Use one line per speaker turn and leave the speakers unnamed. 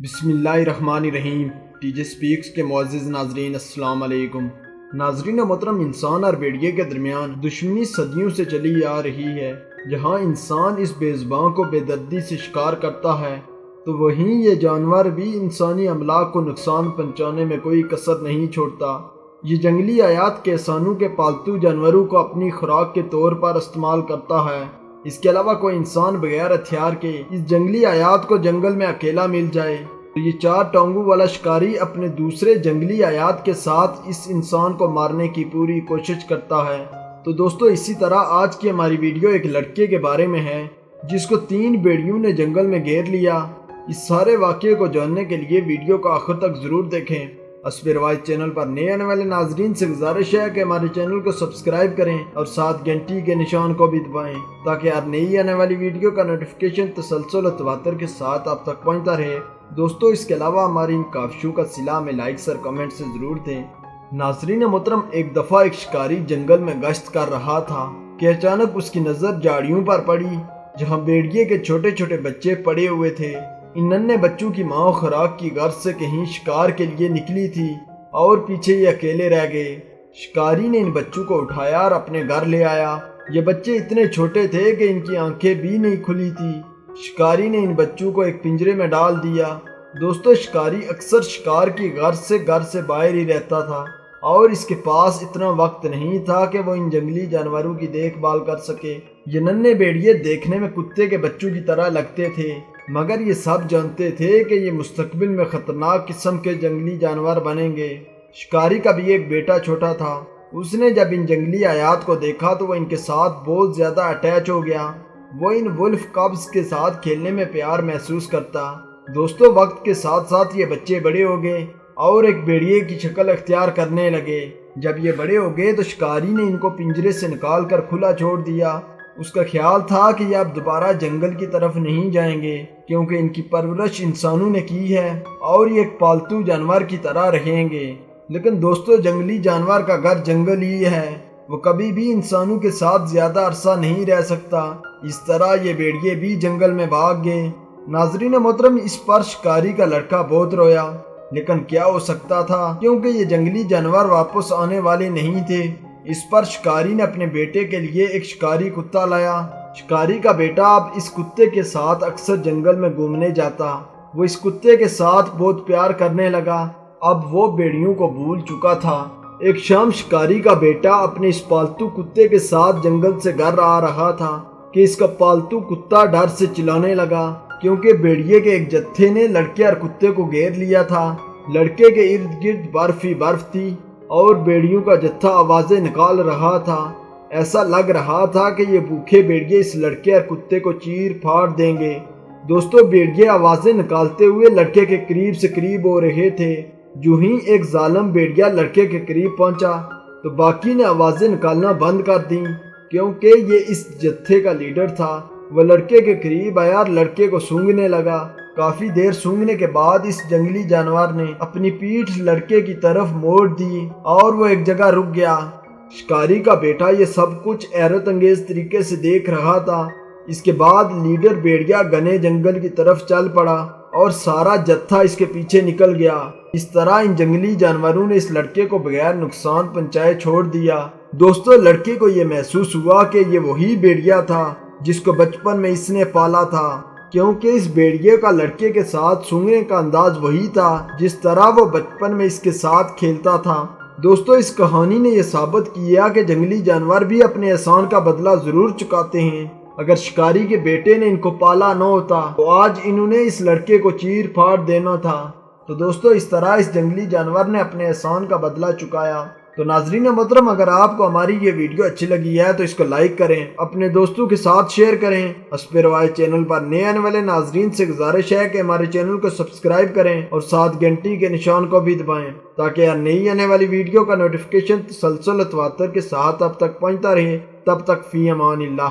بسم اللہ الرحمن الرحیم۔ ٹی جے سپیکس کے معزز ناظرین السلام علیکم۔ ناظرین محترم، انسان اور بھیڑیے کے درمیان دشمنی صدیوں سے چلی آ رہی ہے۔ جہاں انسان اس بے زبان کو بے دردی سے شکار کرتا ہے تو وہیں یہ جانور بھی انسانی املاک کو نقصان پہنچانے میں کوئی کسر نہیں چھوڑتا۔ یہ جنگلی حیات کسانوں کے پالتو جانوروں کو اپنی خوراک کے طور پر استعمال کرتا ہے۔ اس کے علاوہ کوئی انسان بغیر ہتھیار کے اس جنگلی حیات کو جنگل میں اکیلا مل جائے تو یہ چار ٹانگوں والا شکاری اپنے دوسرے جنگلی حیات کے ساتھ اس انسان کو مارنے کی پوری کوشش کرتا ہے۔ تو دوستو، اسی طرح آج کی ہماری ویڈیو ایک لڑکے کے بارے میں ہے جس کو 3 بھیڑیوں نے جنگل میں گھیر لیا۔ اس سارے واقعے کو جاننے کے لیے ویڈیو کو آخر تک ضرور دیکھیں۔ حسب روایت چینل پر نئے آنے والے ناظرین سے گزارش ہے کہ ہمارے چینل کو سبسکرائب کریں اور ساتھ گھنٹی کے نشان کو بھی دبائیں تاکہ ہر نئی آنے والی ویڈیو کا نوٹیفیکیشن تسلسل و تواتر کے ساتھ آپ تک پہنچتا رہے۔ دوستو، اس کے علاوہ ہماری ان کاوشوں کا صلہ میں لائکس اور کمنٹ سے ضرور دیں۔ ناظرین محترم، ایک دفعہ ایک شکاری جنگل میں گشت کر رہا تھا کہ اچانک اس کی نظر جھاڑیوں پر پڑی جہاں بھیڑیے کے چھوٹے چھوٹے بچے پڑے ہوئے تھے۔ ان ننھے بچوں کی ماں خوراک کی غرض سے کہیں شکار کے لیے نکلی تھی اور پیچھے یہ اکیلے رہ گئے۔ شکاری نے ان بچوں کو اٹھایا اور اپنے گھر لے آیا۔ یہ بچے اتنے چھوٹے تھے کہ ان کی آنکھیں بھی نہیں کھلی تھی۔ شکاری نے ان بچوں کو ایک پنجرے میں ڈال دیا۔ دوستو، شکاری اکثر شکار کی غرض سے گھر سے باہر ہی رہتا تھا اور اس کے پاس اتنا وقت نہیں تھا کہ وہ ان جنگلی جانوروں کی دیکھ بھال کر سکے۔ یہ ننھے بھیڑیے دیکھنے میں کتے کے بچوں کی طرح لگتے تھے، مگر یہ سب جانتے تھے کہ یہ مستقبل میں خطرناک قسم کے جنگلی جانور بنیں گے۔ شکاری کا بھی ایک بیٹا چھوٹا تھا۔ اس نے جب ان جنگلی حیات کو دیکھا تو وہ ان کے ساتھ بہت زیادہ اٹیچ ہو گیا۔ وہ ان ولف کبز کے ساتھ کھیلنے میں پیار محسوس کرتا۔ دوستو، وقت کے ساتھ ساتھ یہ بچے بڑے ہو گئے اور ایک بھیڑیے کی شکل اختیار کرنے لگے۔ جب یہ بڑے ہو گئے تو شکاری نے ان کو پنجرے سے نکال کر کھلا چھوڑ دیا۔ اس کا خیال تھا کہ یہ اب دوبارہ جنگل کی طرف نہیں جائیں گے کیونکہ ان کی پرورش انسانوں نے کی ہے اور یہ ایک پالتو جانور کی طرح رہیں گے۔ لیکن دوستو، جنگلی جانور کا گھر جنگل ہی ہے۔ وہ کبھی بھی انسانوں کے ساتھ زیادہ عرصہ نہیں رہ سکتا۔ اس طرح یہ بھیڑیے بھی جنگل میں بھاگ گئے۔ ناظرین محترم، اس پر شکاری کا لڑکا بہت رویا، لیکن کیا ہو سکتا تھا کیونکہ یہ جنگلی جانور واپس آنے والے نہیں تھے۔ اس پر شکاری نے اپنے بیٹے کے لیے ایک شکاری کتا لایا۔ شکاری کا بیٹا اب اس کتے کے ساتھ اکثر جنگل میں گھومنے جاتا۔ وہ اس کتے کے ساتھ بہت پیار کرنے لگا۔ اب وہ بھیڑیوں کو بھول چکا تھا۔ ایک شام شکاری کا بیٹا اپنے اس پالتو کتے کے ساتھ جنگل سے گھر آ رہا تھا کہ اس کا پالتو کتا ڈر سے چلانے لگا کیونکہ بھیڑیے کے ایک جتھے نے لڑکے اور کتے کو گھیر لیا تھا۔ لڑکے کے ارد گرد برف ہی برف تھی اور بھیڑیوں کا جتھا آوازیں نکال رہا تھا۔ ایسا لگ رہا تھا کہ یہ بھوکے بھیڑیے اس لڑکے اور کتے کو چیر پھاڑ دیں گے۔ دوستو، بھیڑیے آوازیں نکالتے ہوئے لڑکے کے قریب سے قریب ہو رہے تھے۔ جو ہی ایک ظالم بھیڑیا لڑکے کے قریب پہنچا تو باقی نے آوازیں نکالنا بند کر دیں کیونکہ یہ اس جتھے کا لیڈر تھا۔ وہ لڑکے کے قریب آیا اور لڑکے کو سونگھنے لگا۔ کافی دیر سونگھنے کے بعد اس جنگلی جانور نے اپنی پیٹھ لڑکے کی طرف موڑ دی اور وہ ایک جگہ رک گیا۔ شکاری کا بیٹا یہ سب کچھ حیرت انگیز طریقے سے دیکھ رہا تھا۔ اس کے بعد لیڈر بھیڑیا گھنے جنگل کی طرف چل پڑا اور سارا جتھا اس کے پیچھے نکل گیا۔ اس طرح ان جنگلی جانوروں نے اس لڑکے کو بغیر نقصان پہنچائے چھوڑ دیا۔ دوستو، لڑکے کو یہ محسوس ہوا کہ یہ وہی بھیڑیا تھا جس کو بچپن میں اس نے پالا تھا، کیونکہ اس بھیڑیے کا لڑکے کے ساتھ سونگھنے کا انداز وہی تھا جس طرح وہ بچپن میں اس کے ساتھ کھیلتا تھا۔ دوستو، اس کہانی نے یہ ثابت کیا کہ جنگلی جانور بھی اپنے احسان کا بدلہ ضرور چکاتے ہیں۔ اگر شکاری کے بیٹے نے ان کو پالا نہ ہوتا تو آج انہوں نے اس لڑکے کو چیر پھاڑ دینا تھا۔ تو دوستو، اس طرح اس جنگلی جانور نے اپنے احسان کا بدلہ چکایا۔ تو ناظرین محترم، اگر آپ کو ہماری یہ ویڈیو اچھی لگی ہے تو اس کو لائک کریں، اپنے دوستوں کے ساتھ شیئر کریں۔ حسب روایت چینل پر نئے آنے والے ناظرین سے گزارش ہے کہ ہمارے چینل کو سبسکرائب کریں اور ساتھ گھنٹی کے نشان کو بھی دبائیں تاکہ ہر نئی آنے والی ویڈیو کا نوٹیفیکیشن تسلسل و تواتر کے ساتھ آپ تک پہنچتا رہے۔ تب تک فی امان اللہ۔